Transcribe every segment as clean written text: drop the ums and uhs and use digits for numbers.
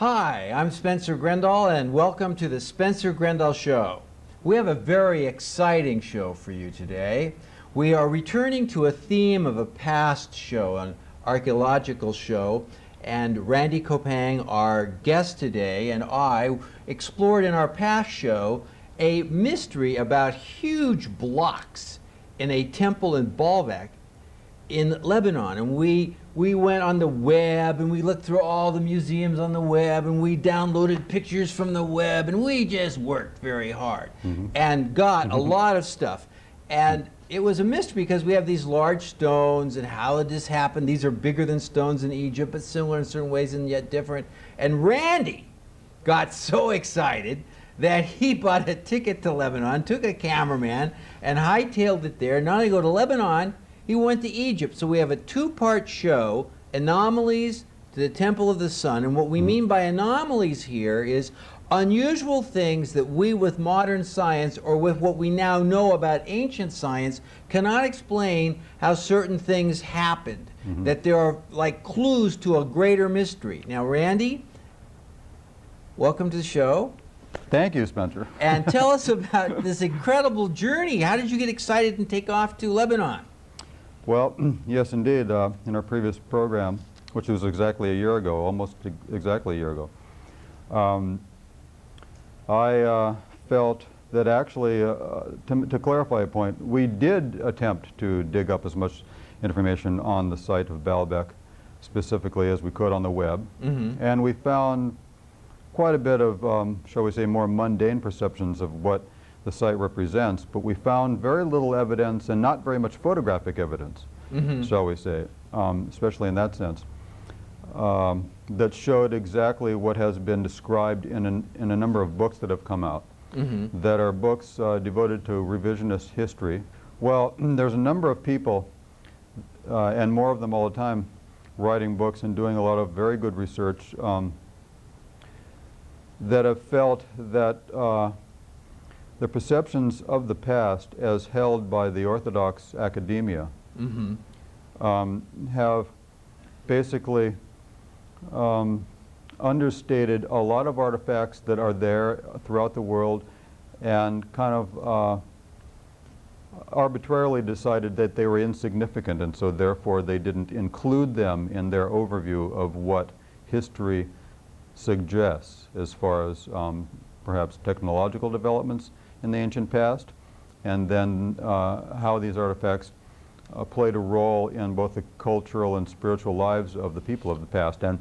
Hi, I'm Spencer Grendall, and welcome to the Spencer Grendall Show. We have a very exciting show for you today. We are returning to a theme of a past show, an archaeological show, and Randy Kopang, our guest today, and I explored in our past show a mystery about huge blocks in a temple in Baalbek in Lebanon. And we went on the web and we looked through all the museums on the web and we downloaded pictures from the web and we just worked very hard and got a lot of stuff. And it was a mystery because we have these large stones, and how did this happen? These are bigger than stones in Egypt, but similar in certain ways and yet different. And Randy got so excited that he bought a ticket to Lebanon, took a cameraman, and hightailed it there. Not only go to Lebanon, he went to Egypt. So we have a two-part show, Anomalies to the Temple of the Sun. And what we mean by anomalies here is unusual things that we with modern science, or with what we now know about ancient science, cannot explain how certain things happened. That there are like clues to a greater mystery. Now, Randy, welcome to the show. Thank you, Spencer. And tell us about this incredible journey. How did you get excited and take off to Lebanon? Well, yes, indeed. In our previous program, which was exactly a year ago, almost exactly a year ago, I felt that actually, to clarify a point, we did attempt to dig up as much information on the site of Baalbek specifically as we could on the web. And we found quite a bit of, shall we say, more mundane perceptions of what the site represents, but we found very little evidence and not very much photographic evidence, shall we say, especially in that sense, that showed exactly what has been described in a number of books that have come out, that are books devoted to revisionist history. Well, there's a number of people, and more of them all the time, writing books and doing a lot of very good research that have felt that the perceptions of the past as held by the Orthodox academia have basically understated a lot of artifacts that are there throughout the world, and kind of arbitrarily decided that they were insignificant, and so therefore they didn't include them in their overview of what history suggests as far as perhaps technological developments in the ancient past, and then how these artifacts played a role in both the cultural and spiritual lives of the people of the past. And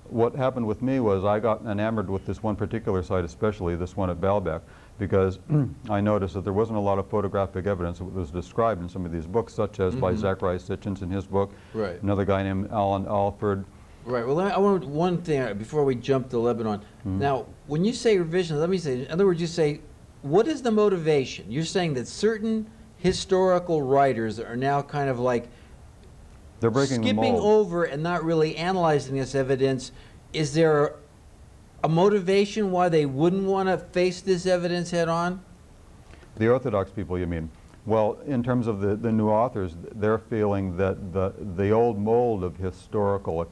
what happened with me was I got enamored with this one particular site, especially this one at Baalbek, because I noticed that there wasn't a lot of photographic evidence that was described in some of these books, such as by Zacharias Sitchin in his book, another guy named Alan Alford. Right. Well, I want one thing before we jump to Lebanon. Now, when you say revision, let me say, in other words, you say, what is the motivation? You're saying that certain historical writers are now kind of like they're breaking skipping the mold over and not really analyzing this evidence. Is there a motivation why they wouldn't want to face this evidence head on? The Orthodox people, you mean? Well, in terms of the new authors, they're feeling that the old mold of historical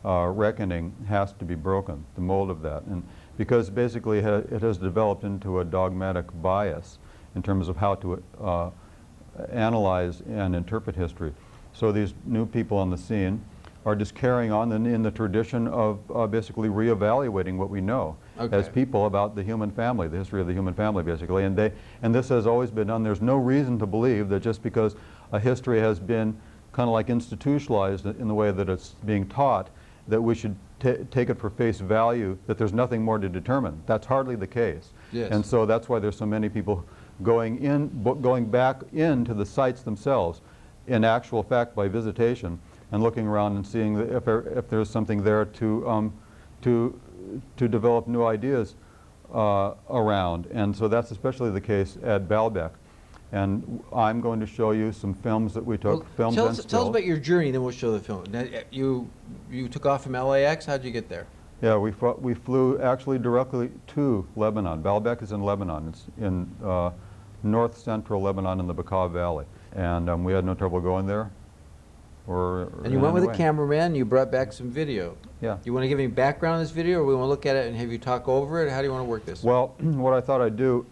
reckoning has to be broken, the mold of that, and because basically it has developed into a dogmatic bias in terms of how to analyze and interpret history. So these new people on the scene are just carrying on in the tradition of basically reevaluating what we know as people about the human family, the history of the human family, basically. And this has always been done. There's no reason to believe that just because a history has been kind of like institutionalized in the way that it's being taught, that we should take it for face value, that there's nothing more to determine. That's hardly the case. Yes. And so that's why there's so many people going back into the sites themselves, in actual fact by visitation, and looking around and seeing if there's something there to develop new ideas around. And so that's especially the case at Baalbek. And I'm going to show you some films that we took. Well, tell us about your journey, then we'll show the film. Now, you took off from LAX. How did you get there? Yeah, we flew actually directly to Lebanon. Baalbek is in Lebanon. It's in north central Lebanon in the Bekaa Valley. And we had no trouble going there. And you went with a cameraman, and you brought back some video. Yeah. Do you want to give any background on this video, or we want to look at it and have you talk over it? How do you want to work this? Well, what I thought I'd do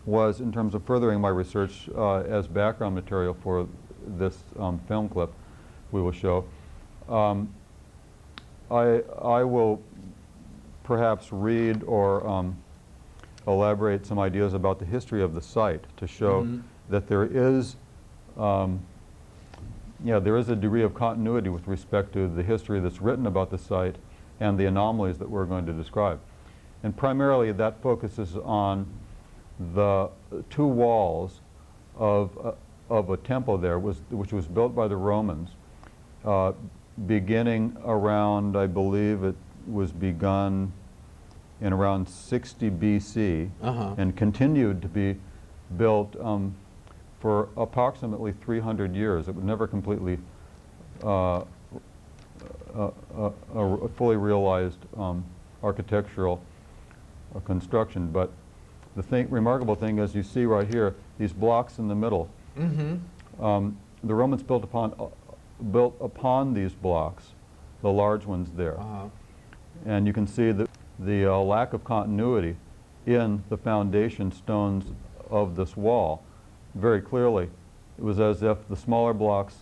was, in terms of furthering my research as background material for this film clip we will show, I will perhaps read or elaborate some ideas about the history of the site to show that there is there is a degree of continuity with respect to the history that's written about the site and the anomalies that we're going to describe. And primarily that focuses on the two walls of a temple there, which was built by the Romans, beginning around, I believe it was begun in around 60 BC and continued to be built for approximately 300 years. It was never completely a fully realized architectural construction. But the remarkable thing is, you see right here, these blocks in the middle. The Romans built upon these blocks, the large ones there. And you can see the lack of continuity in the foundation stones of this wall. Very clearly, it was as if the smaller blocks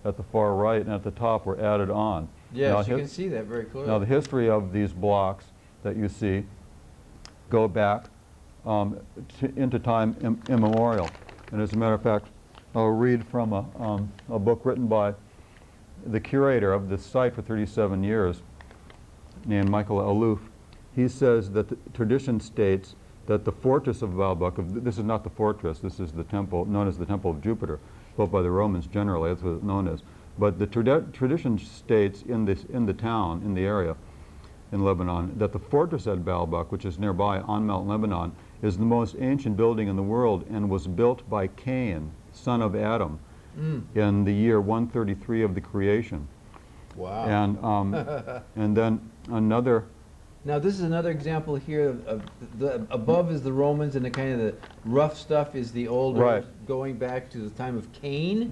at the far right and at the top were added on. Yes, you can see that very clearly. Now the history of these blocks that you see go back into time immemorial. And as a matter of fact, I'll read from a book written by the curator of this site for 37 years, named Michael Aloof. He says that the tradition states that the fortress of Baalbek, this is not the fortress, this is the temple known as the Temple of Jupiter, built by the Romans generally, that's what it's known as. But the tradition states in the town, in the area, in Lebanon, that the fortress at Baalbek, which is nearby on Mount Lebanon, is the most ancient building in the world and was built by Cain, son of Adam, in the year 133 of the creation. Wow. And then another. Now this is another example here of the above is the Romans, and the kind of the rough stuff is the older, going back to the time of Cain.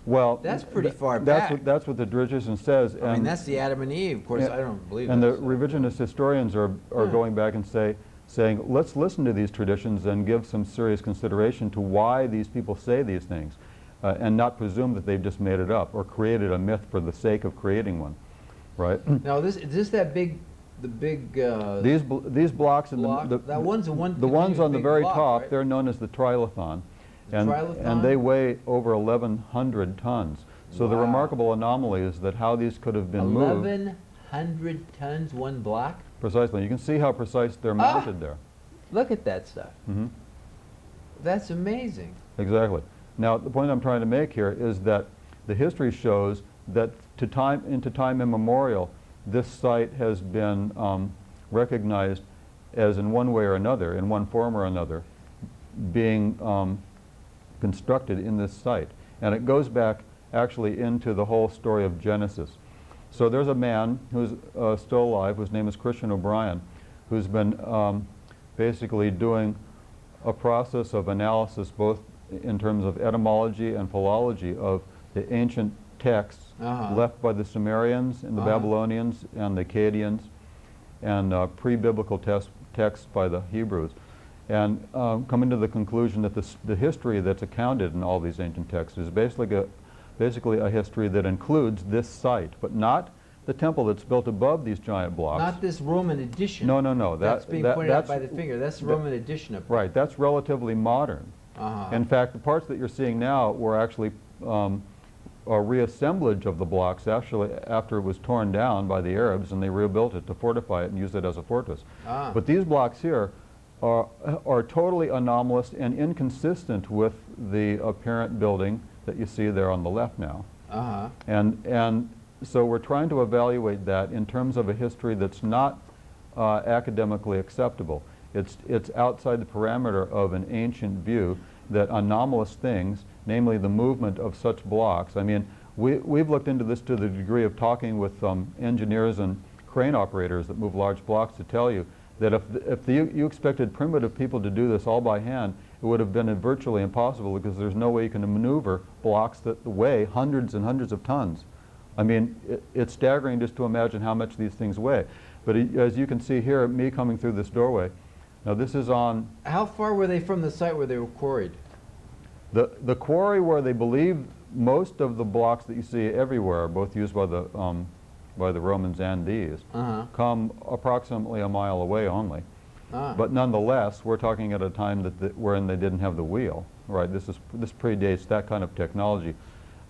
Well, that's pretty far back. That's what the tradition says. I mean, that's the Adam and Eve. Of course, I don't believe. And the revisionist historians are going back and saying, let's listen to these traditions and give some serious consideration to why these people say these things, and not presume that they've just made it up or created a myth for the sake of creating one, right? Now, is this that big? The big these blocks in that one's the ones on the very top, right? They're known as the trilithon, and they weigh over 1,100 tons. So the remarkable anomaly is that how these could have been moved. 1,100 tons, one block. Precisely. You can see how precise they're mounted there. Look at that stuff. That's amazing. Exactly. Now the point I'm trying to make here is that the history shows that into time immemorial, this site has been recognized as, in one way or another, in one form or another, being constructed in this site. And it goes back actually into the whole story of Genesis. So there's a man who's still alive, whose name is Christian O'Brien, who's been basically doing a process of analysis, both in terms of etymology and philology, of the ancient texts left by the Sumerians and the Babylonians and the Akkadians, and pre-biblical texts by the Hebrews, and coming to the conclusion that the history that's accounted in all these ancient texts is basically a history that includes this site, but not the temple that's built above these giant blocks. Not this Roman addition. No. That's being pointed out by the finger. That's the Roman addition of it. Right. That's relatively modern. In fact, the parts that you're seeing now were actually a reassemblage of the blocks actually after it was torn down by the Arabs, and they rebuilt it to fortify it and use it as a fortress. But these blocks here are totally anomalous and inconsistent with the apparent building that you see there on the left now. And so we're trying to evaluate that in terms of a history that's not academically acceptable. It's outside the parameter of an ancient view that anomalous things, namely the movement of such blocks. I mean, we've looked into this to the degree of talking with engineers and crane operators that move large blocks to tell you that you expected primitive people to do this all by hand, it would have been virtually impossible because there's no way you can maneuver blocks that weigh hundreds and hundreds of tons. I mean, it's staggering just to imagine how much these things weigh. But as you can see here, me coming through this doorway, now this is on... How far were they from the site where they were quarried? The quarry where they believe most of the blocks that you see everywhere, both used by the Romans and these, come approximately a mile away only. But nonetheless, we're talking at a time wherein they didn't have the wheel, right? This predates that kind of technology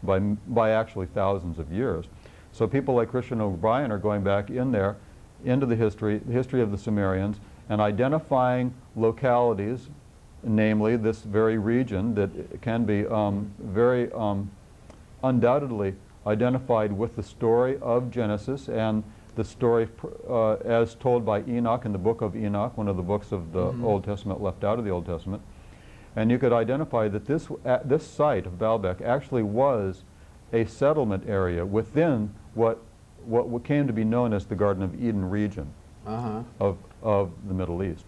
by actually thousands of years. So people like Christian O'Brien are going back in there into the history of the Sumerians, and identifying localities, namely this very region that can be very undoubtedly identified with the story of Genesis and the story as told by Enoch in the book of Enoch, one of the books of the Old Testament left out of the Old Testament. And you could identify that this site of Baalbek actually was a settlement area within what came to be known as the Garden of Eden region of the Middle East.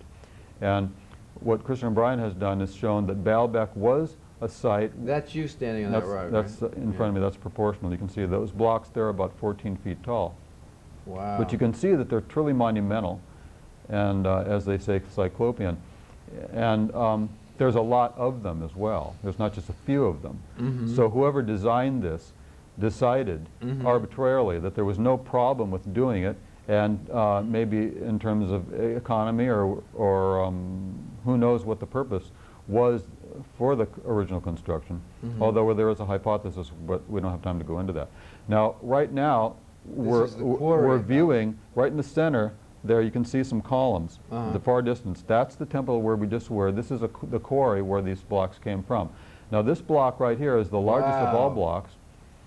And what Christian O'Brien has done is shown that Baalbek was a site... That's you standing on that rock, That's right? in front of me. That's proportional. You can see those blocks there are about 14 feet tall. Wow. But you can see that they're truly monumental and, as they say, cyclopean. And there's a lot of them as well. There's not just a few of them. So whoever designed this decided arbitrarily that there was no problem with doing it, and maybe in terms of economy or who knows what the purpose was for the original construction, although there is a hypothesis, but we don't have time to go into that. Now, right now, we're viewing, right in the center, there you can see some columns. The far distance, that's the temple where we just were. This is the quarry where these blocks came from. Now this block right here is the largest of all blocks.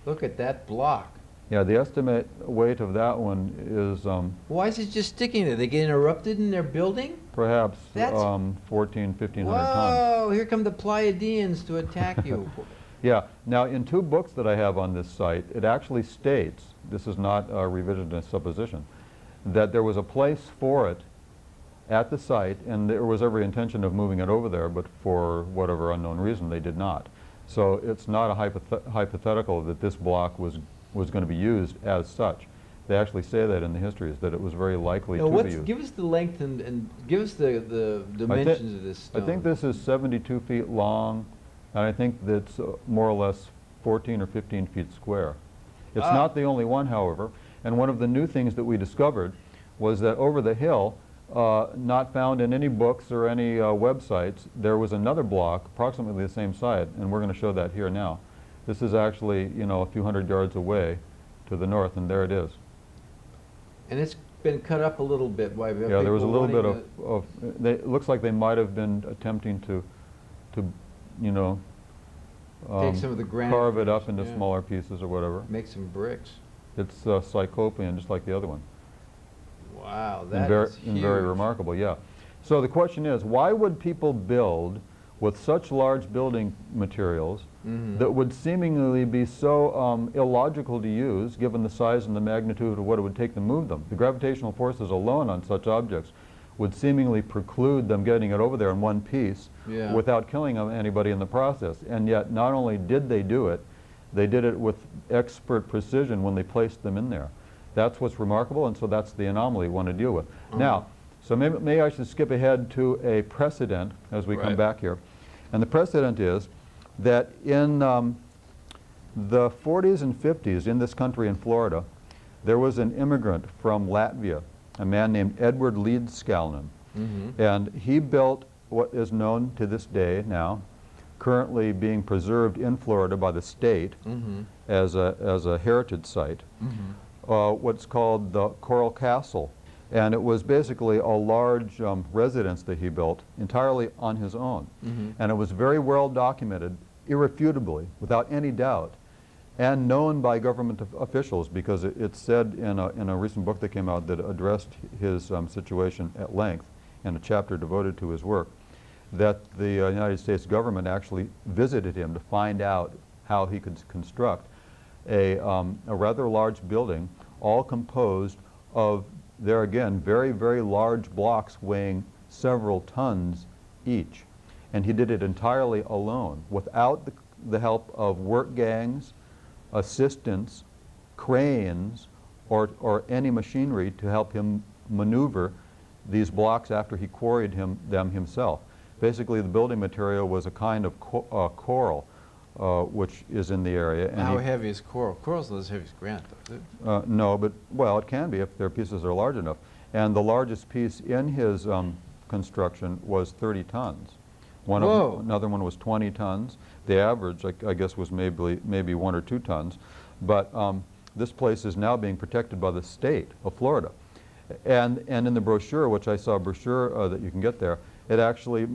Look at that block. Yeah, the estimate weight of that one is... Why is it just sticking there? They get interrupted in their building? Perhaps 1,500 tons. Whoa, here come the Pleiadians to attack you. Yeah, now in two books that I have on this site, it actually states, this is not a revisionist supposition, that there was a place for it at the site, and there was every intention of moving it over there, but for whatever unknown reason they did not. So it's not a hypothetical that this block was going to be used as such. They actually say that in the histories, that it was very likely to be used. Give us the length and give us the dimensions of this stone. I think this is 72 feet long, and I think that's more or less 14 or 15 feet square. It's not the only one, however, and one of the new things that we discovered was that over the hill, not found in any books or any websites, there was another block approximately the same size, and we're going to show that here now. This is actually, you know, a few hundred yards away to the north, and there it is. And it's been cut up a little bit. Why? Yeah, there was a little bit of it looks like they might have been attempting to you know, take some of the granite, carve it up into smaller pieces or whatever. Make some bricks. It's cyclopean, just like the other one. Wow, that is huge. And very remarkable, yeah. So the question is, why would people build with such large building materials that would seemingly be so illogical to use, given the size and the magnitude of what it would take to move them? The gravitational forces alone on such objects would seemingly preclude them getting it over there in one piece without killing anybody in the process. And yet, not only did they do it, they did it with expert precision when they placed them in there. That's what's remarkable, and so that's the anomaly we want to deal with. Now, so maybe I should skip ahead to a precedent as we come back here. And the precedent is that in the 40s and 50s in this country in Florida, there was an immigrant from Latvia, a man named Edward Leedskalnin. And he built what is known to this day now, currently being preserved in Florida by the state as a heritage site, what's called the Coral Castle. And it was basically a large residence that he built entirely on his own. And it was very well documented, irrefutably, without any doubt, and known by government officials, because it's said in a recent book that came out that addressed his situation at length, in a chapter devoted to his work, that the United States government actually visited him to find out how he could construct a rather large building, all composed of They're again very, very large blocks weighing several tons each. And he did it entirely alone, without the help of work gangs, assistants, cranes, or any machinery to help him maneuver these blocks after he quarried them himself. Basically, the building material was a kind of coral, which is in the area. And how heavy is coral? Coral's not as heavy as granite, though, is it? No, but, well, it can be if their pieces are large enough. And the largest piece in his construction was 30 tons. Another one was 20 tons. The average, I guess, was maybe 1 or 2 tons. But this place is now being protected by the state of Florida. And in the brochure, which I saw a brochure that you can get there, it actually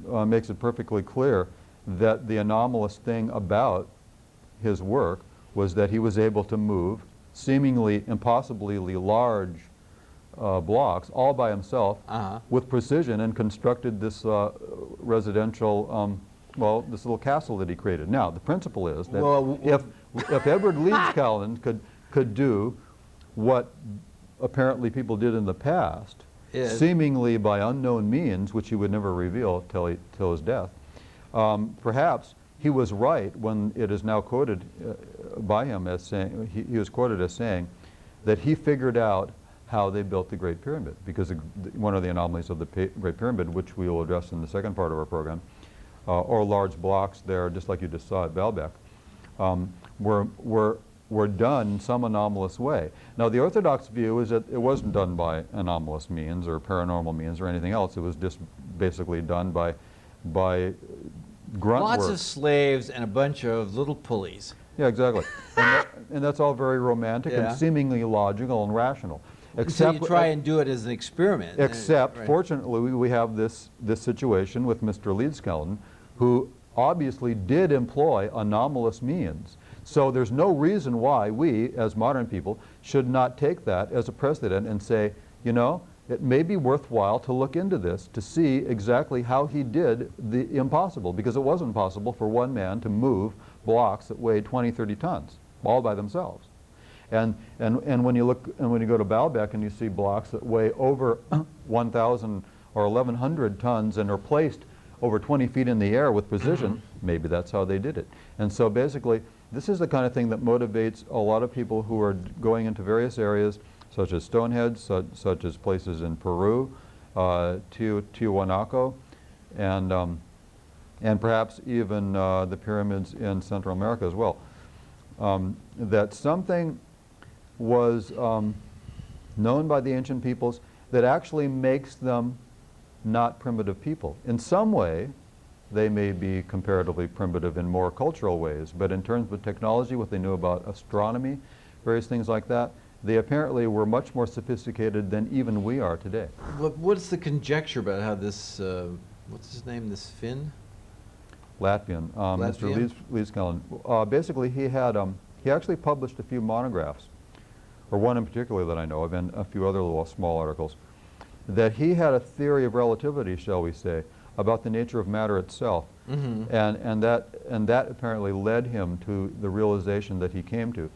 makes it perfectly clear that the anomalous thing about his work was that he was able to move seemingly impossibly large blocks all by himself with precision, and constructed this residential, well, this little castle that he created. Now, the principle is that if Edward Leeds-Callan could do what apparently people did in the past, seemingly by unknown means, which he would never reveal till his death, perhaps he was right when it is now quoted by him as saying, he was quoted as saying that he figured out how they built the Great Pyramid, because one of the anomalies of the Great Pyramid, which we will address in the second part of our program, or large blocks there, just like you just saw at Baalbek, were done in some anomalous way. Now, the Orthodox view is that it wasn't done by anomalous means or paranormal means or anything else. It was just basically done by grunt work. Lots of slaves and a bunch of little pulleys. Yeah, exactly. And that's all very romantic and seemingly logical and rational. So you try and do it as an experiment. Except, right. Fortunately, we have this situation with Mr. Leeds-Callan, who obviously did employ anomalous means. So there's no reason why we, as modern people, should not take that as a precedent and say, you know, it may be worthwhile to look into this to see exactly how he did the impossible, because it wasn't possible for one man to move blocks that weighed 20, 30 tons all by themselves. And when you look, and when you go to Baalbek and you see blocks that weigh over 1,000 or 1,100 tons and are placed over 20 feet in the air with precision, maybe that's how they did it. And so basically, this is the kind of thing that motivates a lot of people who are going into various areas, such as Stonehenge, such as places in Peru, Tiwanaku, and perhaps even the pyramids in Central America as well. That something was known by the ancient peoples that actually makes them not primitive people. In some way, they may be comparatively primitive in more cultural ways, but in terms of technology, what they knew about astronomy, various things like that, they apparently were much more sophisticated than even we are today. What's the conjecture about how this, what's his name, this Finn? Latvian, Mr. Leeds-Callan. Basically, he actually published a few monographs, or one in particular that I know of, and a few other little small articles, that he had a theory of relativity, shall we say, about the nature of matter itself. And that apparently led him to the realization that he came to,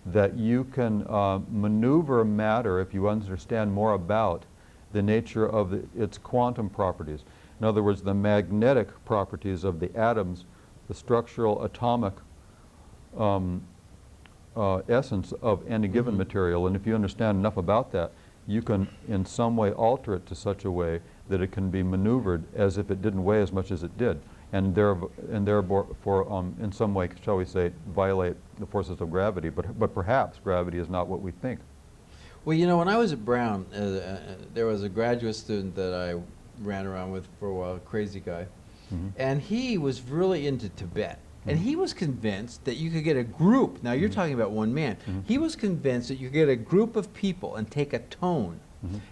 that you can maneuver matter if you understand more about the nature of its quantum properties. In other words, the magnetic properties of the atoms, the structural atomic essence of any given material. And if you understand enough about that, you can in some way alter it to such a way that it can be maneuvered as if it didn't weigh as much as it did, and therefore in some way, shall we say, violate the forces of gravity. But perhaps gravity is not what we think. Well, you know, when I was at Brown, there was a graduate student that I ran around with for a while, a crazy guy, and he was really into Tibet. And he was convinced that you could get a group, now you're talking about one man, he was convinced that you could get a group of people and take a tone.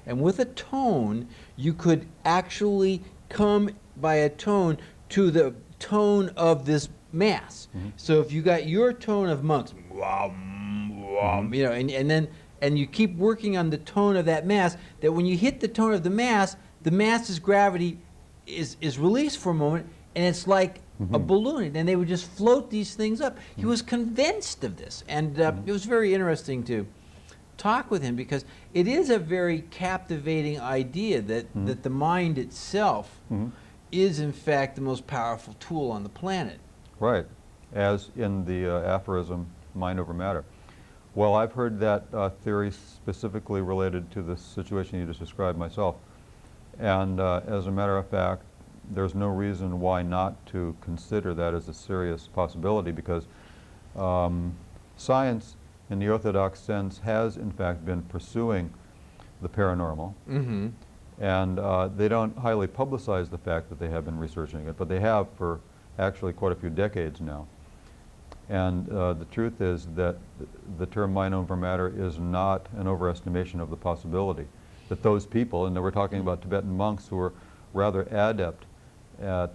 And with a tone, you could actually come by a tone to the tone of this mass. So if you got your tone of monks, you know, and you keep working on the tone of that mass, that when you hit the tone of the mass's gravity is released for a moment, and it's like a balloon, and they would just float these things up. He was convinced of this, and it was very interesting to talk with him, because it is a very captivating idea that, that the mind itself is in fact the most powerful tool on the planet. Right, as in the aphorism, mind over matter. Well, I've heard that theory specifically related to the situation you just described myself. And as a matter of fact, there's no reason why not to consider that as a serious possibility, because science, in the orthodox sense, has in fact been pursuing the paranormal. And they don't highly publicize the fact that they have been researching it, but they have for actually quite a few decades now. And the truth is that the term mind over matter is not an overestimation of the possibility that those people, and we're talking about Tibetan monks who are rather adept at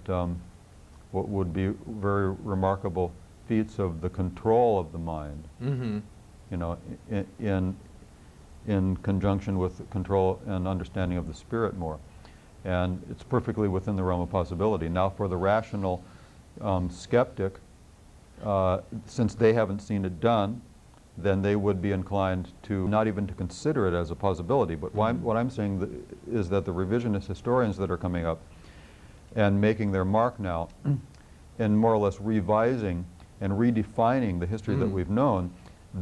what would be very remarkable feats of the control of the mind, you know, in conjunction with control and understanding of the spirit more. And it's perfectly within the realm of possibility. Now, for the rational skeptic, since they haven't seen it done, then they would be inclined to not even to consider it as a possibility. But what I'm saying is that the revisionist historians that are coming up and making their mark now in more or less revising and redefining the history that we've known,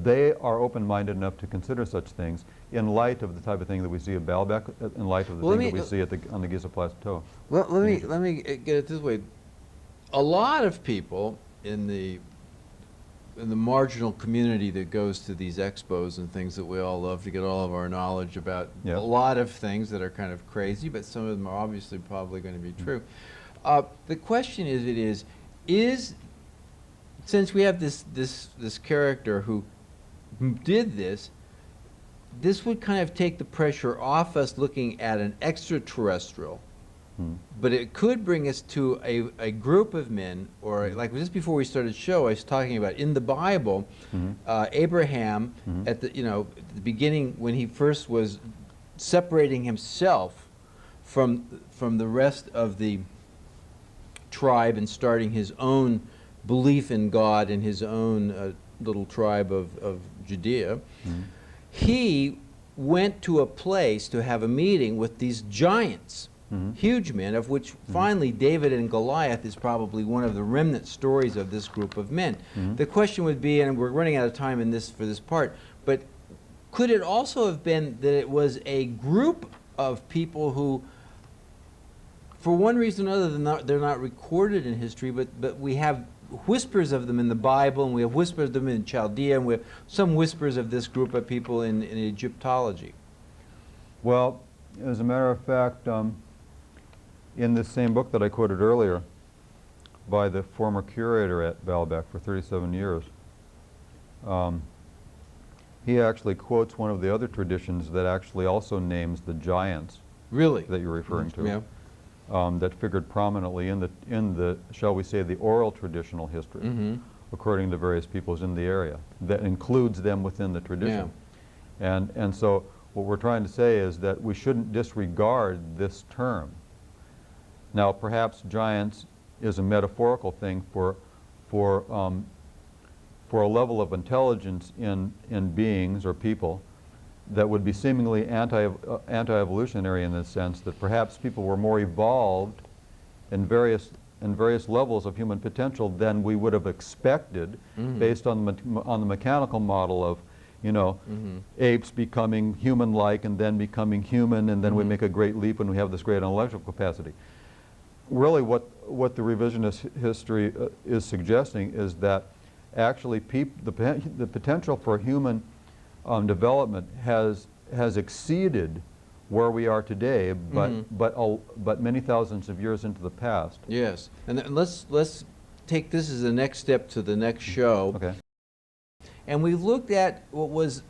they are open-minded enough to consider such things in light of the type of thing that we see at Baalbek, in light of the thing that we see at on the Giza Plateau. Well, let me get it this way. A lot of people in the marginal community that goes to these expos and things that we all love to get all of our knowledge about a lot of things that are kind of crazy, but some of them are obviously probably going to be true. The question is since we have this character who did this, this would kind of take the pressure off us looking at an extraterrestrial. But it could bring us to a group of men, or like just before we started the show, I was talking about in the Bible, Abraham at the the beginning when he first was separating himself from the rest of the tribe and starting his own belief in God and his own little tribe of Judea, he went to a place to have a meeting with these giants. Huge men, of which finally David and Goliath is probably one of the remnant stories of this group of men. The question would be, and we're running out of time in this for this part, but could it also have been that it was a group of people who, for one reason or another, they're not recorded in history, but we have whispers of them in the Bible, and we have whispers of them in Chaldea, and we have some whispers of this group of people in Egyptology? Well, as a matter of fact, in this same book that I quoted earlier by the former curator at Baalbek for 37 years, he actually quotes one of the other traditions that actually also names the giants that you're referring to, that figured prominently in the, shall we say, the oral traditional history, according to various peoples in the area, that includes them within the tradition. And so what we're trying to say is that we shouldn't disregard this term. Now, perhaps giants is a metaphorical thing for a level of intelligence in beings or people that would be seemingly anti-evolutionary in the sense that perhaps people were more evolved in various levels of human potential than we would have expected based on the mechanical model of, you know, apes becoming human-like and then becoming human, and then we make a great leap and we have this great intellectual capacity. Really what the revisionist history is suggesting is that actually the potential for human development has exceeded where we are today, but many thousands of years into the past. Yes, and let's take this as the next step to the next show. Okay. And we've looked at what was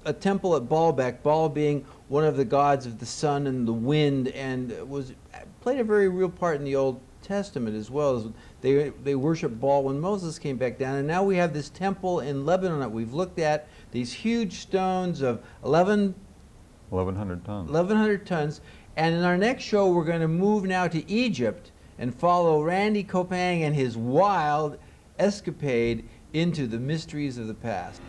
a temple at Baalbek, Baal being one of the gods of the sun and the wind, and played a very real part in the Old Testament as well. As they worshiped Baal when Moses came back down, and now we have this temple in Lebanon that we've looked at, these huge stones of 1,100 tons. 1,100 tons. And in our next show, we're going to move now to Egypt and follow Randy Kopang and his wild escapade into the mysteries of the past.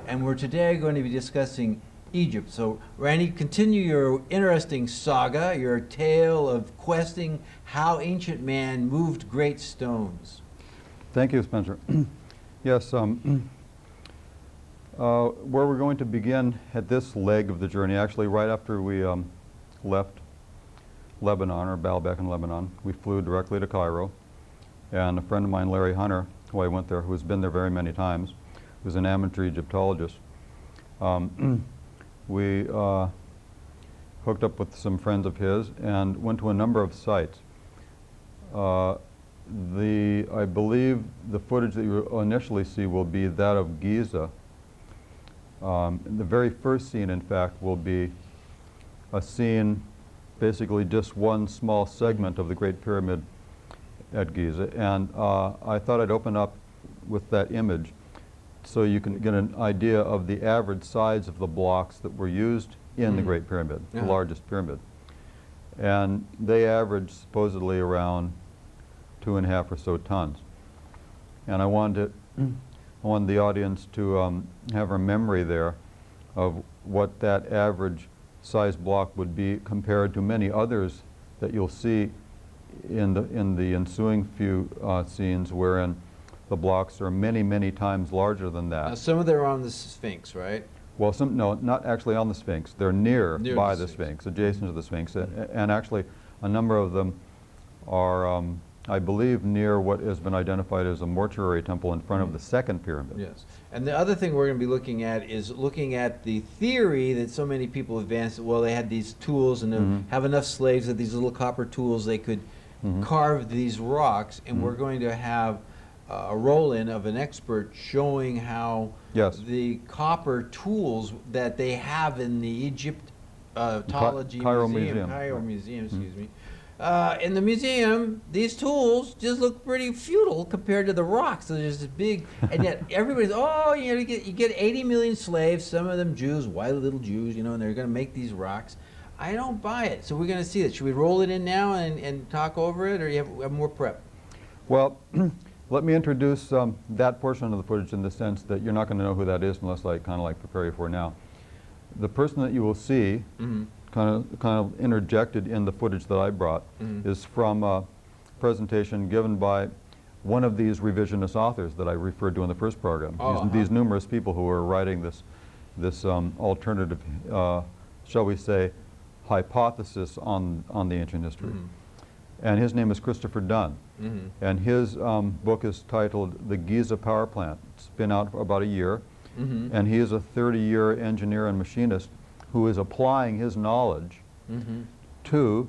and we're today going to be discussing Egypt. So, Randy, continue your interesting saga, your tale of questing how ancient man moved great stones. Thank you, Spencer. Yes, where we're going to begin at this leg of the journey, actually right after we left Lebanon, or Baalbek in Lebanon, we flew directly to Cairo, and a friend of mine, Larry Hunter, who I went there, who has been there very many times, who's an amateur Egyptologist, we hooked up with some friends of his and went to a number of sites. I believe the footage that you initially see will be that of Giza. The very first scene, in fact, will be a scene, basically just one small segment of the Great Pyramid at Giza. And I thought I'd open up with that image so you can get an idea of the average size of the blocks that were used in the Great Pyramid, the largest pyramid. And they average supposedly around 2.5 or so tons. And I wanted the audience to have a memory there of what that average size block would be compared to many others that you'll see in the ensuing few scenes, wherein the blocks are many, many times larger than that. Now, some of them are on the Sphinx, right? Well, no, not actually on the Sphinx. They're near by the Sphinx, adjacent to the Sphinx. And actually, a number of them are, I believe, near what has been identified as a mortuary temple in front of the second pyramid. Yes. And the other thing we're going to be looking at is looking at the theory that so many people advanced. Well, they had these tools and they have enough slaves that these little copper tools, they could carve these rocks. And we're going to have a roll-in of an expert showing how the copper tools that they have in the Egyptology Cairo Museum, excuse me. In the museum, these tools just look pretty futile compared to the rocks. So there's this big, and yet everybody's, you get 80 million slaves, some of them Jews, wily little Jews, and they're going to make these rocks. I don't buy it. So we're going to see that. Should we roll it in now and talk over it, or you have more prep? Well, let me introduce that portion of the footage in the sense that you're not going to know who that is unless I kind of prepare you for now. The person that you will see, kind of interjected in the footage that I brought, is from a presentation given by one of these revisionist authors that I referred to in the first program. These numerous people who are writing this alternative, shall we say, hypothesis on the ancient history. And his name is Christopher Dunn. And his book is titled The Giza Power Plant. It's been out for about a year. And he is a 30-year engineer and machinist who is applying his knowledge to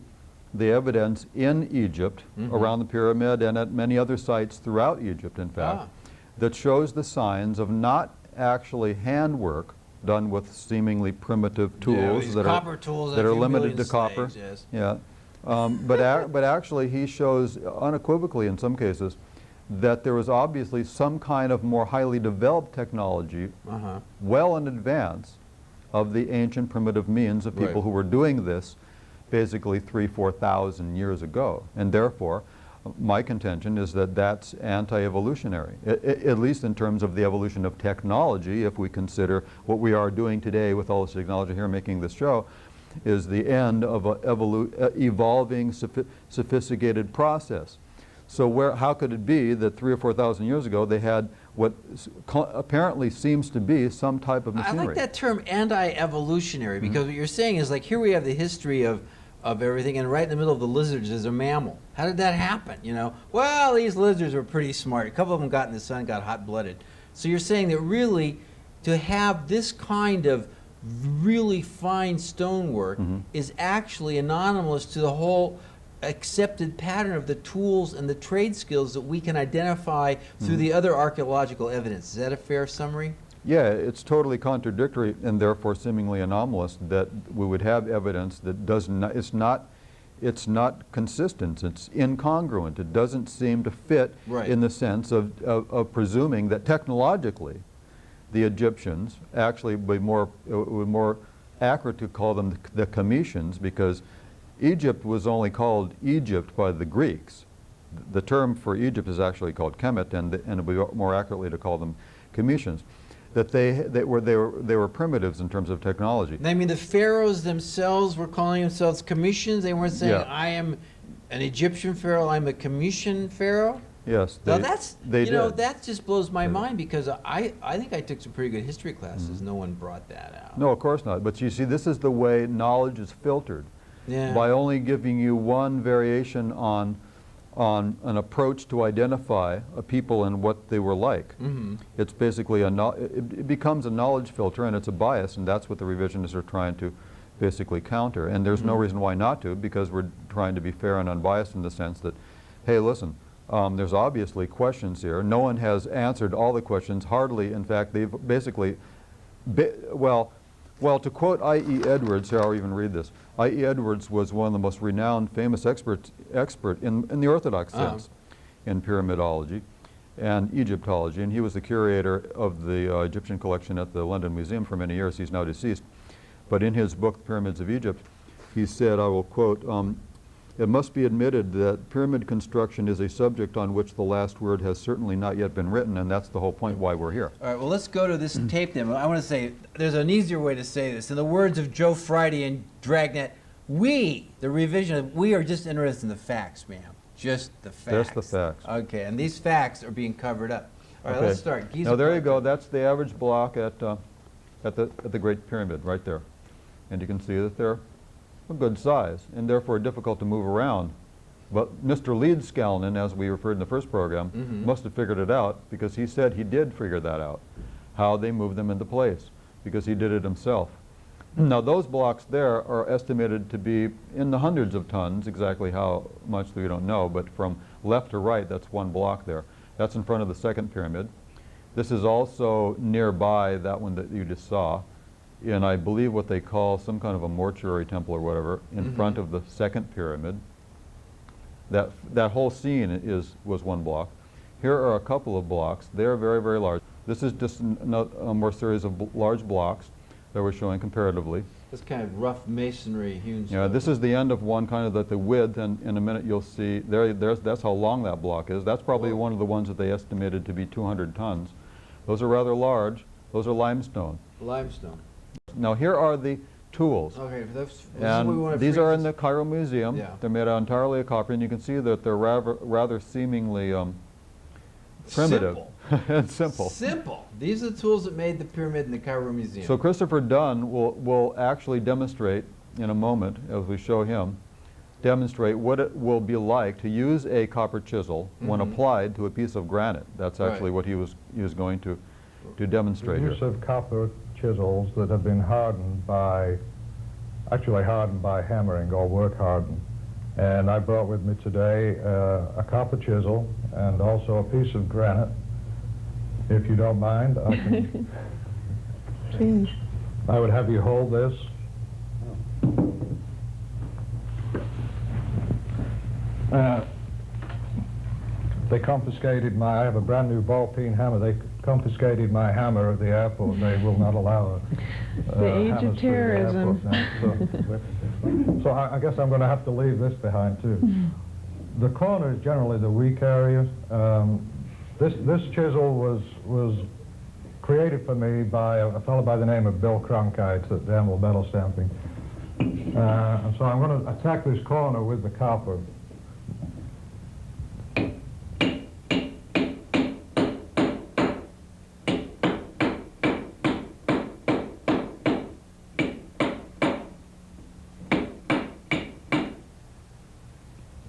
the evidence in Egypt, around the pyramid and at many other sites throughout Egypt, in fact, that shows the signs of not actually handwork done with seemingly primitive tools that are limited to copper. But actually he shows unequivocally in some cases that there was obviously some kind of more highly developed technology well in advance of the ancient primitive means of people who were doing this basically 3,000–4,000 years ago. And therefore, my contention is that that's anti-evolutionary, at least in terms of the evolution of technology. If we consider what we are doing today with all this technology here making this show, is the end of an evolving, sophisticated process. So how could it be that 3,000 or 4,000 years ago they had what apparently seems to be some type of machinery? I like that term, anti-evolutionary, because what you're saying is, like, here we have the history of everything, and right in the middle of the lizards is a mammal. How did that happen? Well, these lizards were pretty smart. A couple of them got in the sun, got hot-blooded. So you're saying that really, to have this kind of really fine stonework is actually anomalous to the whole accepted pattern of the tools and the trade skills that we can identify through the other archaeological evidence. Is that a fair summary? Yeah, it's totally contradictory and therefore seemingly anomalous that we would have evidence that does not, it's not consistent, it's incongruent, it doesn't seem to fit in the sense of presuming that technologically the Egyptians, actually it would be more accurate to call them the Cometians, because Egypt was only called Egypt by the Greeks. The term for Egypt is actually called Kemet, and it would be more accurately to call them Cometians. that they were primitives in terms of technology. I mean, the pharaohs themselves were calling themselves commissions. They weren't saying, Yeah. I am an Egyptian pharaoh, I'm a commission pharaoh. Yes, Now that's, they you know, did. that just blows my mind, because I think I took some pretty good history classes. No one brought that out. No, of course not. But you see, this is the way knowledge is filtered. Yeah. By only giving you one variation on an approach to identify a people and what they were like. It's basically it becomes a knowledge filter, and it's a bias, and that's what the revisionists are trying to basically counter. And there's no reason why not to, because we're trying to be fair and unbiased in the sense that, hey, listen, there's obviously questions here. No one has answered all the questions. Hardly, in fact, they've basically, well, to quote I.E. Edwards, here I'll even read this. I.E. Edwards was one of the most renowned, famous expert in the Orthodox sense in pyramidology and Egyptology, and he was the curator of the Egyptian collection at the London Museum for many years. He's now deceased. But in his book, Pyramids of Egypt, he said, I will quote, "It must be admitted that pyramid construction is a subject on which the last word has certainly not yet been written," and that's the whole point why we're here. All right, well, let's go to this tape then. I want to say, there's an easier way to say this. In the words of Joe Friday and Dragnet, we, the revisionists, we are just interested in the facts, ma'am. Just the facts. Just the facts. Okay, and these facts are being covered up. All right, Okay. let's start. Giza Now there you Plateau. go. That's the average block at the Great Pyramid right there. And you can see that they're a good size and therefore difficult to move around. But Mr. Leedskalnin, as we referred in the first program, must have figured it out, because he said he did figure that out, how they moved them into place, because he did it himself. Now those blocks there are estimated to be in the hundreds of tons. Exactly how much we don't know, but from left to right, that's one block there. That's in front of the second pyramid. This is also nearby that one that you just saw, in I believe what they call some kind of a mortuary temple or whatever, in front of the second pyramid. That whole scene was one block. Here are a couple of blocks. They're very, very large. This is just a more series of large blocks that we're showing comparatively. This kind of rough masonry hewn Yeah, stuff. this is the end of one, kind of the width, and in a minute you'll see that's how long that block is. That's probably one of the ones that they estimated to be 200 tons. Those are rather large. Those are limestone. Limestone. Now here are the tools. Okay, this is what we want And to these are in the Cairo Museum. Yeah. They're made out entirely of copper, and you can see that they're rather seemingly primitive and simple. Simple. These are the tools that made the pyramid in the Cairo Museum. So Christopher Dunn will actually demonstrate in a moment, as we show him, demonstrate what it will be like to use a copper chisel when applied to a piece of granite. That's actually what he was going to demonstrate The here. use of copper chisels that have been actually hardened by hammering, or work hardened. And I brought with me today a copper chisel and also a piece of granite. If you don't mind, I can. Please. I would have you hold this. They confiscated I have a brand new ball-peen hammer. They confiscated my hammer at the airport. They will not allow The age of hammers through the terrorism. airport now. So I guess I'm going to have to leave this behind too. The corner is generally the weak area. This chisel was created for me by a fellow by the name of Bill Cronkite at Danville Metal Stamping. And so I'm going to attack this corner with the copper.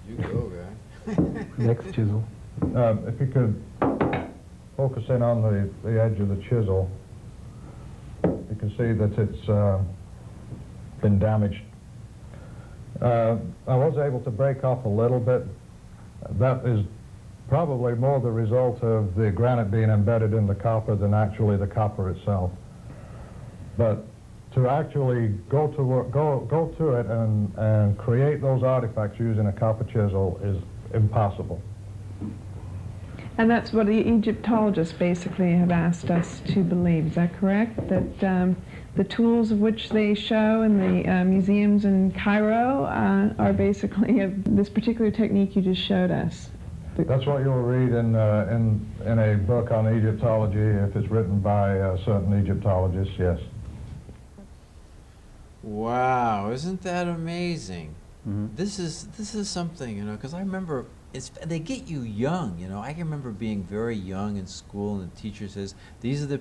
You go, guy. Next chisel. If you could focus in on the edge of the chisel, you can see that it's been damaged. I was able to break off a little bit. That is probably more the result of the granite being embedded in the copper than actually the copper itself. But to actually go to it and create those artifacts using a copper chisel is impossible. And that's what the Egyptologists basically have asked us to believe. Is that correct? That the tools of which they show in the museums in Cairo are basically this particular technique you just showed us. That's what you'll read in a book on Egyptology if it's written by certain Egyptologists, yes. Wow, isn't that amazing? Mm-hmm. This is something, you know, because I remember they get you young, you know. I can remember being very young in school, and the teacher says, "These are the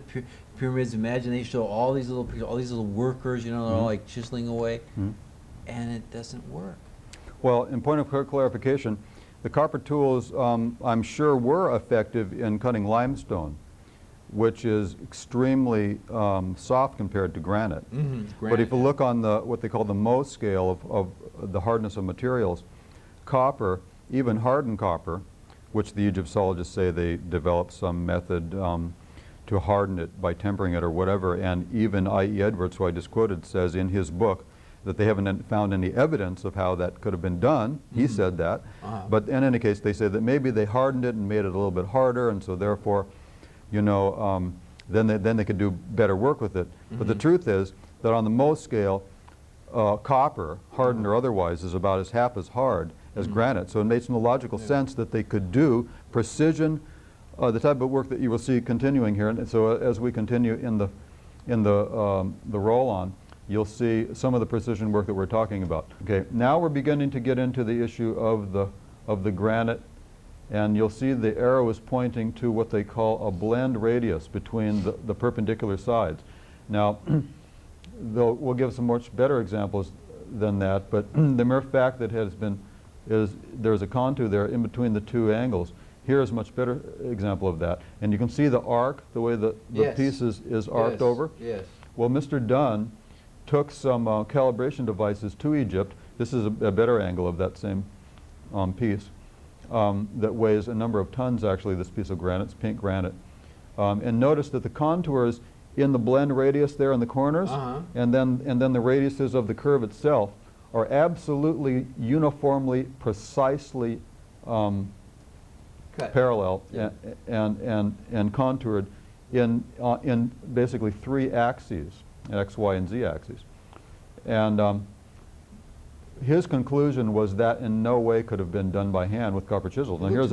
pyramids." Imagine they show all these little workers, you know, they're all like chiseling away, and it doesn't work. Well, in point of clarification, the copper tools, I'm sure, were effective in cutting limestone, which is extremely soft compared to granite. But if you look on what they call the Mohs scale of the hardness of materials, copper, even hardened copper, which the Egyptologists say they developed some method to harden it by tempering it or whatever, and even I.E. Edwards, who I just quoted, says in his book that they haven't found any evidence of how that could have been done. He said that. But in any case, they say that maybe they hardened it and made it a little bit harder, and so therefore, you know, then they could do better work with it. But the truth is that on the Mohs scale, copper, hardened or otherwise, is about half as hard as granite. So it makes no logical sense that they could do precision, the type of work that you will see continuing here. And so as we continue in the roll-on, you'll see some of the precision work that we're talking about. Okay, now we're beginning to get into the issue of the granite, and you'll see the arrow is pointing to what they call a blend radius between the perpendicular sides. Now, we'll give some much better examples than that, but the mere fact that there's a contour there in between the two angles. Here is a much better example of that. And you can see the arc, the way the piece is arced over. Yes. Well, Mr. Dunn took some calibration devices to Egypt. This is a better angle of that same piece that weighs a number of tons, actually, this piece of granite. It's pink granite. And notice that the contours in the blend radius there in the corners, and then the radiuses of the curve itself are absolutely uniformly, precisely parallel and contoured in basically 3 axes, X, Y, and Z axes. And his conclusion was that in no way could have been done by hand with copper chisels. Now here's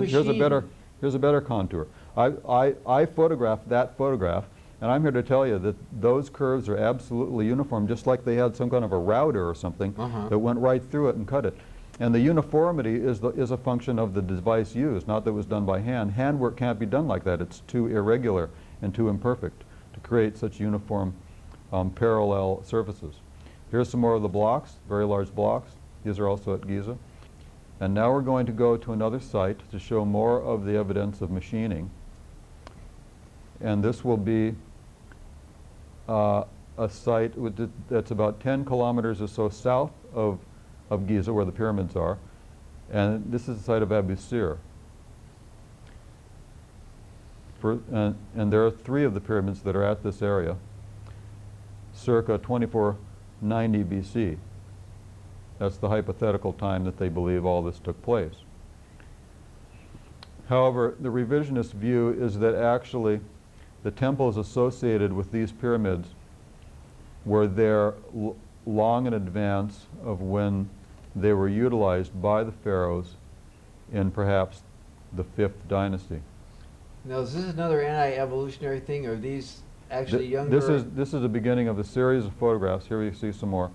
a better contour. I photographed that photograph, and I'm here to tell you that those curves are absolutely uniform, just like they had some kind of a router or something that went right through it and cut it. And the uniformity is a function of the device used, not that it was done by hand. Handwork can't be done like that. It's too irregular and too imperfect to create such uniform parallel surfaces. Here's some more of the blocks, very large blocks. These are also at Giza. And now we're going to go to another site to show more of the evidence of machining. And this will be a site that's about 10 kilometers or so south of Giza, where the pyramids are. And this is the site of Abu Sir. And there are 3 of the pyramids that are at this area, circa 2490 BC. That's the hypothetical time that they believe all this took place. However, the revisionist view is that actually the temples associated with these pyramids were there long in advance of when they were utilized by the pharaohs in perhaps the 5th dynasty. Now, is this another anti-evolutionary thing, or are these actually younger? This is the beginning of a series of photographs. Here you see some more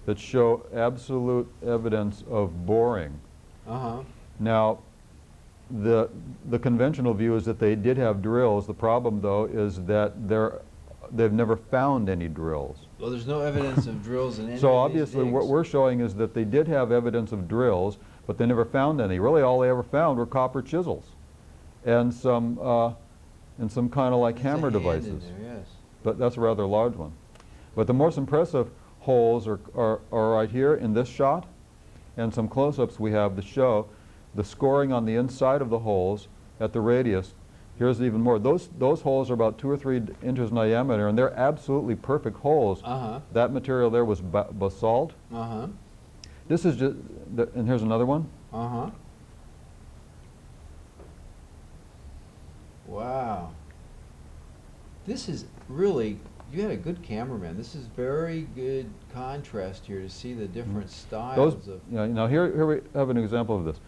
that show absolute evidence of boring. Now, the conventional view is that they did have drills. The problem, though, is that they've never found any drills. Well, there's no evidence of drills in any So of these obviously digs. what we're showing is that they did have evidence of drills, but they never found any. Really all they ever found were copper chisels and some kind of like There's a hammer hand in devices. there, yes. But that's a rather large one. But the most impressive holes are right here in this shot, and some close-ups we have to show the scoring on the inside of the holes at the radius. Here's even more. Those holes are about 2 or 3 inches in diameter, and they're absolutely perfect holes. That material there was basalt. This is just, and here's another one. Wow. This is really, you had a good cameraman. This is very good contrast here to see the different styles of... Now here we have an example of this.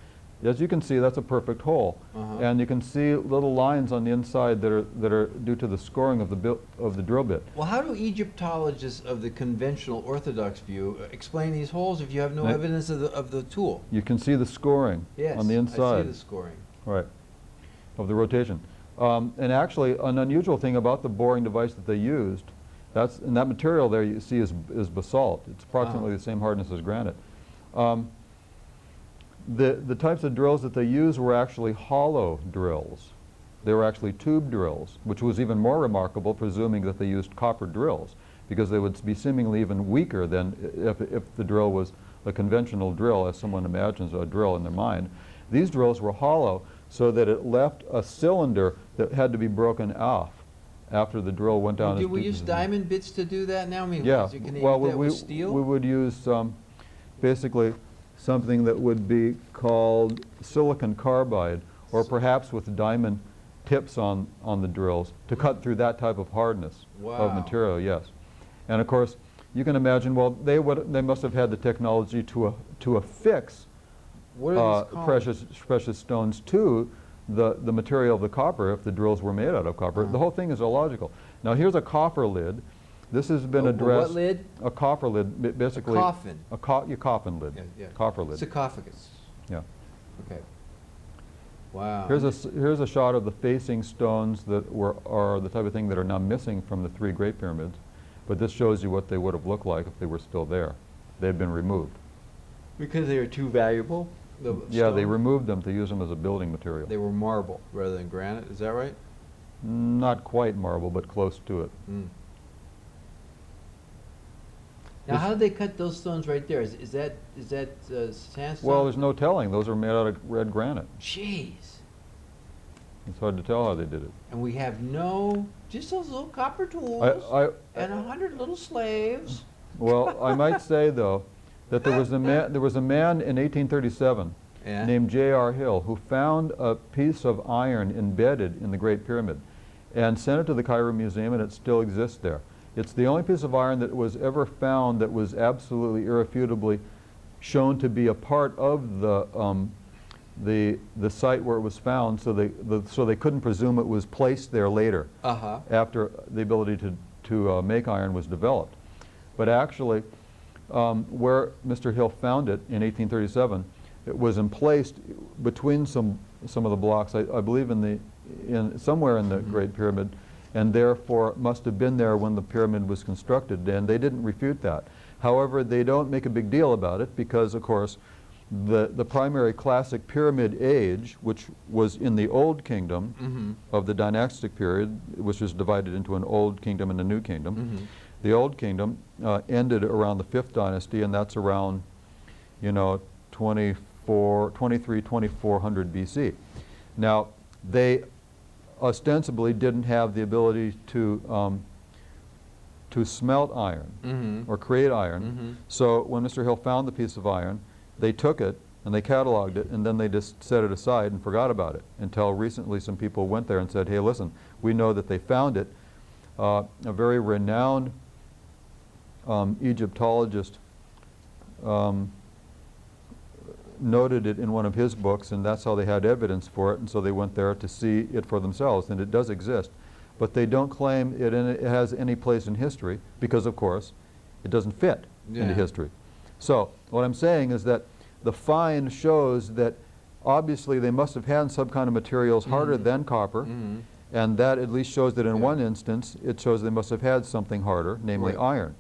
As you can see, that's a perfect hole. And you can see little lines on the inside that are due to the scoring of the drill bit. Well, how do Egyptologists of the conventional Orthodox view explain these holes if you have no Right. evidence of the tool? You can see the scoring Yes, on the inside. I see the scoring. Right, of the rotation. And actually, an unusual thing about the boring device that they used, and that material there you see is basalt. It's approximately the same hardness as granite. The types of drills that they used were actually hollow drills. They were actually tube drills, which was even more remarkable, presuming that they used copper drills, because they would be seemingly even weaker than if the drill was a conventional drill, as someone imagines a drill in their mind. These drills were hollow, so that it left a cylinder that had to be broken off after the drill went down. Do we use diamond bits to do that now? I mean, Yeah, can they well, do that with steel? we would use basically something that would be called silicon carbide, or perhaps with diamond tips on the drills to cut through that type of hardness of material, yes. And of course, you can imagine, well, they must have had the technology to affix What are these called? precious stones to the material of the copper if the drills were made out of copper. The whole thing is illogical. Now here's a copper lid. This has been addressed. What lid? A copper lid, basically. A coffin. Your coffin lid. Yeah. Copper lid. Sarcophagus. Yeah. Okay. Wow. Here's a shot of the facing stones that are the type of thing that are now missing from the 3 Great Pyramids. But this shows you what they would have looked like if they were still there. They had been removed. Because they were too valuable? Yeah, they removed them to use them as a building material. They were marble rather than granite, is that right? Not quite marble, but close to it. Now, how did they cut those stones right there? Is that sandstone? Well, there's no telling. Those are made out of red granite. Jeez. It's hard to tell how they did it. And we have just those little copper tools and 100 little slaves. Well, I might say though that there was a man in 1837 named J.R. Hill who found a piece of iron embedded in the Great Pyramid and sent it to the Cairo Museum, and it still exists there. It's the only piece of iron that was ever found that was absolutely irrefutably shown to be a part of the site where it was found, so they couldn't presume it was placed there later after the ability to make iron was developed. But actually, where Mr. Hill found it in 1837, it was emplaced between some of the blocks, I believe somewhere in the Great Pyramid, and therefore must have been there when the pyramid was constructed, and they didn't refute that. However, they don't make a big deal about it because, of course, the primary classic pyramid age, which was in the Old Kingdom of the dynastic period, which was divided into an Old Kingdom and a New Kingdom. The Old Kingdom ended around the 5th dynasty, and that's around, 2400 BC. Now, they ostensibly didn't have the ability to smelt iron or create iron. So when Mr. Hill found the piece of iron, they took it and they cataloged it, and then they just set it aside and forgot about it until recently some people went there and said, hey, listen, we know that they found it. A very renowned Egyptologist noted it in one of his books, and that's how they had evidence for it, and so they went there to see it for themselves, and it does exist. But they don't claim it has any place in history because, of course, it doesn't fit into history. So what I'm saying is that the find shows that obviously they must have had some kind of materials harder than copper, and that at least shows that in one instance it shows they must have had something harder, namely iron.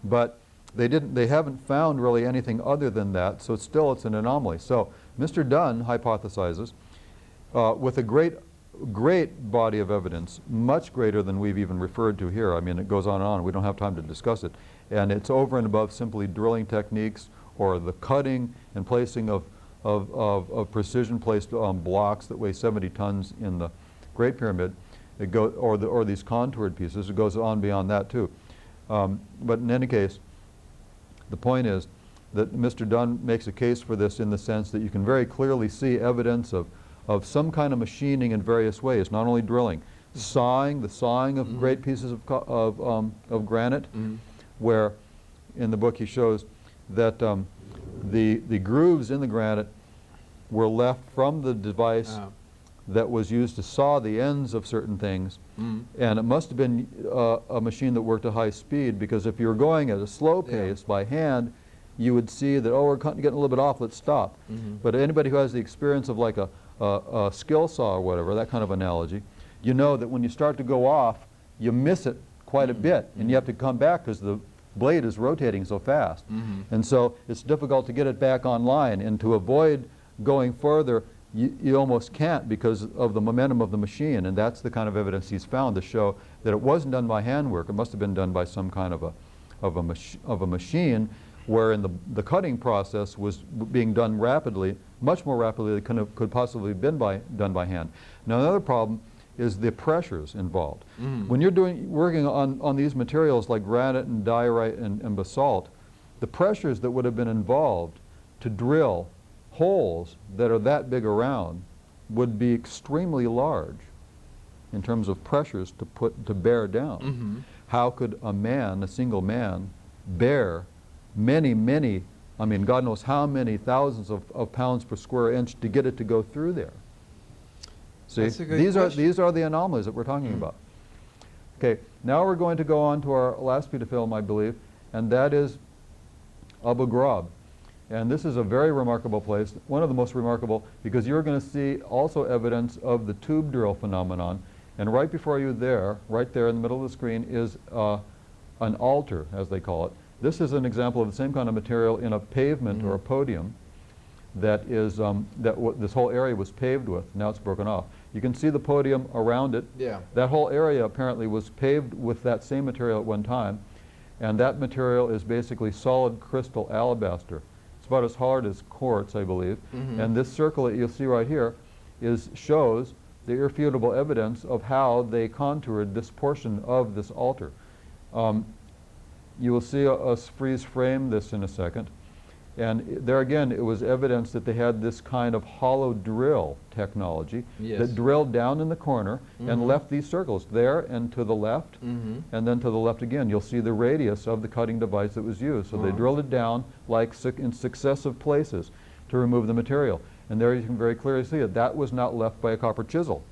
But they haven't found really anything other than that, so it's an anomaly. So Mr. Dunn hypothesizes with a great body of evidence, much greater than we've even referred to here. I mean, it goes on and on. We don't have time to discuss it. And it's over and above simply drilling techniques or the cutting and placing of precision-placed blocks that weigh 70 tons in the Great Pyramid, or these contoured pieces. It goes on beyond that too. But in any case, the point is that Mr. Dunn makes a case for this in the sense that you can very clearly see evidence of some kind of machining in various ways, not only drilling, the sawing of great pieces of granite, where in the book he shows that the grooves in the granite were left from the device that was used to saw the ends of certain things. And it must have been a machine that worked at high speed, because if you were going at a slow pace by hand, you would see that, oh, we're getting a little bit off, let's stop. But anybody who has the experience of like a skill saw or whatever, that kind of analogy, you know that when you start to go off, you miss it quite a bit, and you have to come back because the blade is rotating so fast. And so it's difficult to get it back online, and to avoid going further, you almost can't because of the momentum of the machine, and that's the kind of evidence he's found to show that it wasn't done by handwork. It must have been done by some kind of a machine, wherein the cutting process was being done rapidly, much more rapidly than could possibly have been done by hand. Now, another problem is the pressures involved. When you're working on these materials like granite and diorite and basalt, the pressures that would have been involved to drill holes that are that big around would be extremely large in terms of pressures to bear down. How could a single man, bear many, I mean, God knows how many thousands of pounds per square inch to get it to go through there? See, these are the anomalies that we're talking about. Okay, now we're going to go on to our last bit of film, I believe, and that is Abu Ghraib. And this is a very remarkable place, one of the most remarkable, because you're going to see also evidence of the tube drill phenomenon. And right before you right there in the middle of the screen, is an altar, as they call it. This is an example of the same kind of material in a pavement or a podium that is this whole area was paved with. Now it's broken off. You can see the podium around it. That whole area apparently was paved with that same material at one time, and that material is basically solid crystal alabaster. It's about as hard as quartz, I believe. And this circle that you'll see right here shows the irrefutable evidence of how they contoured this portion of this altar. You will see us freeze frame this in a second. And there again, it was evidence that they had this kind of hollow drill technology that drilled down in the corner and left these circles there and to the left and then to the left again. You'll see the radius of the cutting device that was used. So they drilled it down like in successive places to remove the material. And there you can very clearly see it. That was not left by a copper chisel.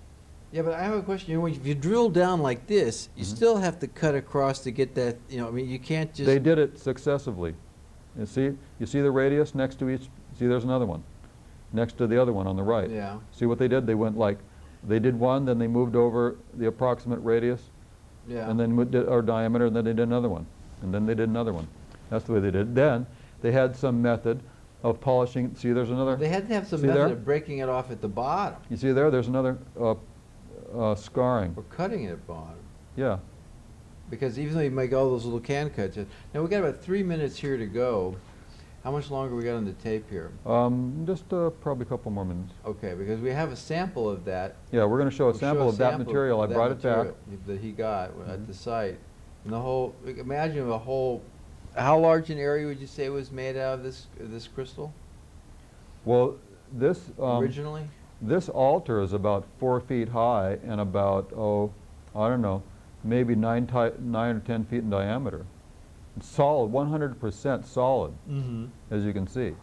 Yeah, but I have a question. You know, if you drill down like this, you still have to cut across to get that, you know, I mean, you can't just... They did it successively. You see the radius next to each? See, there's another one next to the other one on the right. Yeah. See what they did? They went like, they did one, then they moved over the approximate radius, and then did our diameter, and then they did another one, and then they did another one. That's the way they did it. Then they had some method of polishing. See, there's another. They had to have some method of breaking it off at the bottom. You see there? There's another scarring. Or cutting it at the bottom. Yeah. Because even though you make all those little can cuts, now we've got about 3 minutes here to go. How much longer we got on the tape here? Just probably a couple more minutes. Okay, because we have a sample of that. Yeah, we're going to show a sample of that material. I brought it back. That he got at the site. And the whole, imagine a whole, how large an area would you say was made out of this crystal? Well, this... originally? This altar is about 4 feet high and about, I don't know, maybe 9 or 10 feet in diameter. It's solid, 100% solid, as you can see.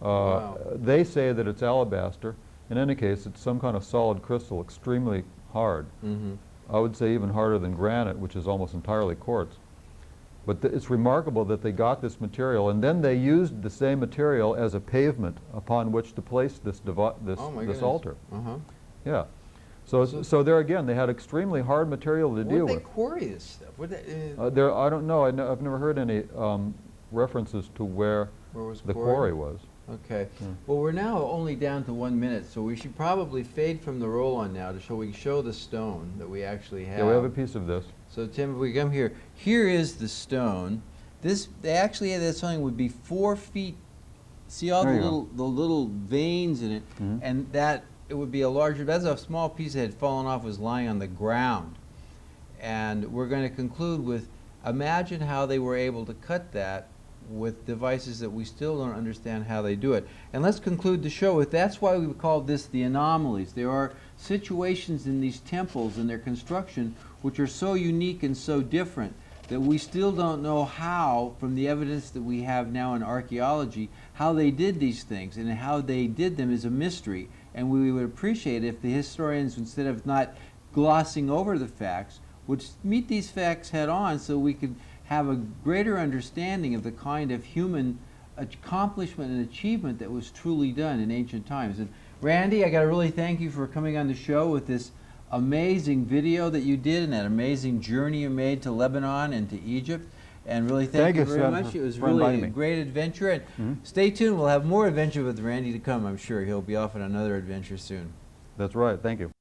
Wow. They say that it's alabaster. In any case, it's some kind of solid crystal, extremely hard. I would say even harder than granite, which is almost entirely quartz. But it's remarkable that they got this material, and then they used the same material as a pavement upon which to place this altar. Yeah. So there again, they had extremely hard material to deal with. Where did they quarry this stuff? I don't know. I've never heard any references to where the quarry was. Okay. Well, we're now only down to 1 minute, so we should probably fade from the roll-on now to we can show the stone that we actually have. Yeah, we have a piece of this. So Tim, if we come here, here is the stone. They actually had that something would be 4 feet. See all the little veins in it, and that it would be a larger. That's a small piece that had fallen off, was lying on the ground, and we're going to conclude with, imagine how they were able to cut that with devices that we still don't understand how they do it. And let's conclude the show with, that's why we called this the anomalies. There are situations in these temples and their construction which are so unique and so different that we still don't know how, from the evidence that we have now in archaeology, how they did these things, and how they did them is a mystery. And we would appreciate if the historians, instead of not glossing over the facts, would meet these facts head on, so we could have a greater understanding of the kind of human accomplishment and achievement that was truly done in ancient times. And Randy, I got to really thank you for coming on the show with this amazing video that you did and that amazing journey you made to Lebanon and to Egypt. And really thank you very Sven, much. It was for really inviting a me. great adventure. And stay tuned. We'll have more adventure with Randy to come, I'm sure. He'll be off on another adventure soon. That's right. Thank you.